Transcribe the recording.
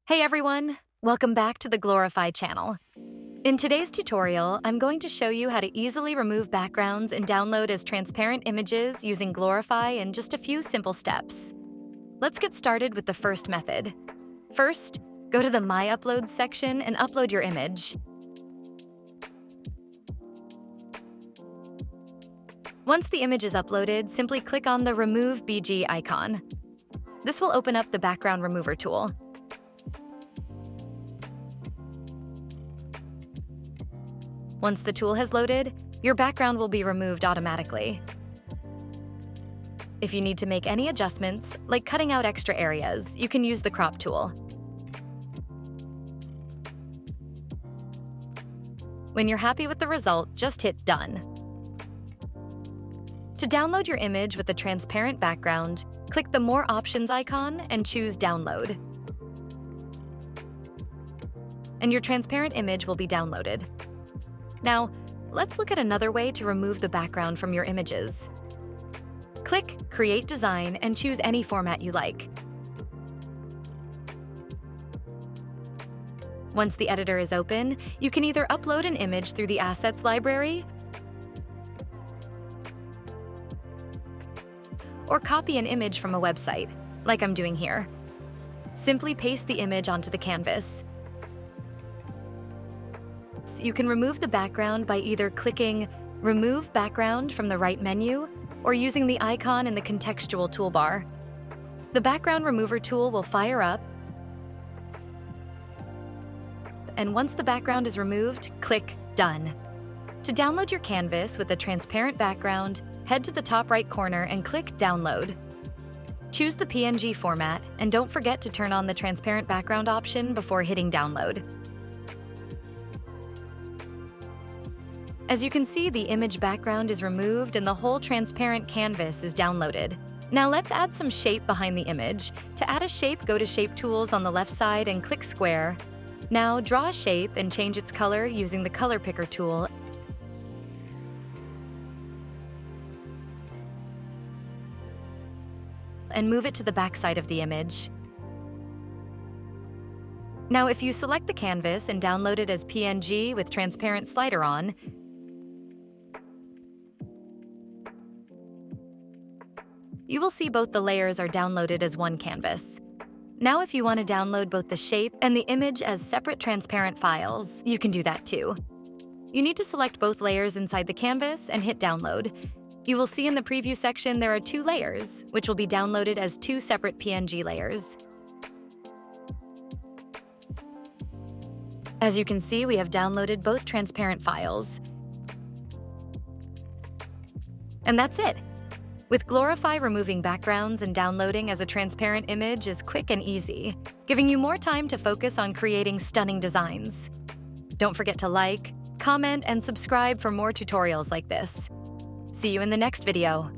Hey everyone! Welcome back to the Glorify channel. In today's tutorial, I'm going to show you how to easily remove backgrounds and download as transparent images using Glorify in just a few simple steps. Let's get started with the first method. First, go to the My Uploads section and upload your image. Once the image is uploaded, simply click on the Remove BG icon. This will open up the background remover tool. Once the tool has loaded, your background will be removed automatically. If you need to make any adjustments, like cutting out extra areas, you can use the crop tool. When you're happy with the result, just hit Done. To download your image with a transparent background, click the More Options icon and choose Download. And your transparent image will be downloaded. Now, let's look at another way to remove the background from your images. Click Create Design and choose any format you like. Once the editor is open, you can either upload an image through the Assets library or copy an image from a website, like I'm doing here. Simply paste the image onto the canvas. You can remove the background by either clicking Remove Background from the right menu or using the icon in the contextual toolbar. The background remover tool will fire up, and once the background is removed, click Done. To download your canvas with a transparent background, head to the top right corner and click Download. Choose the PNG format, and don't forget to turn on the transparent background option before hitting Download. As you can see, the image background is removed and the whole transparent canvas is downloaded. Now let's add some shape behind the image. To add a shape, go to Shape Tools on the left side and click Square. Now draw a shape and change its color using the Color Picker tool. And move it to the back side of the image. Now if you select the canvas and download it as PNG with transparent slider on, you will see both the layers are downloaded as one canvas. Now if you want to download both the shape and the image as separate transparent files, you can do that too. You need to select both layers inside the canvas and hit Download. You will see in the preview section there are two layers, which will be downloaded as two separate PNG layers. As you can see, we have downloaded both transparent files. And that's it. With Glorify, removing backgrounds and downloading as a transparent image is quick and easy, giving you more time to focus on creating stunning designs. Don't forget to like, comment, and subscribe for more tutorials like this. See you in the next video.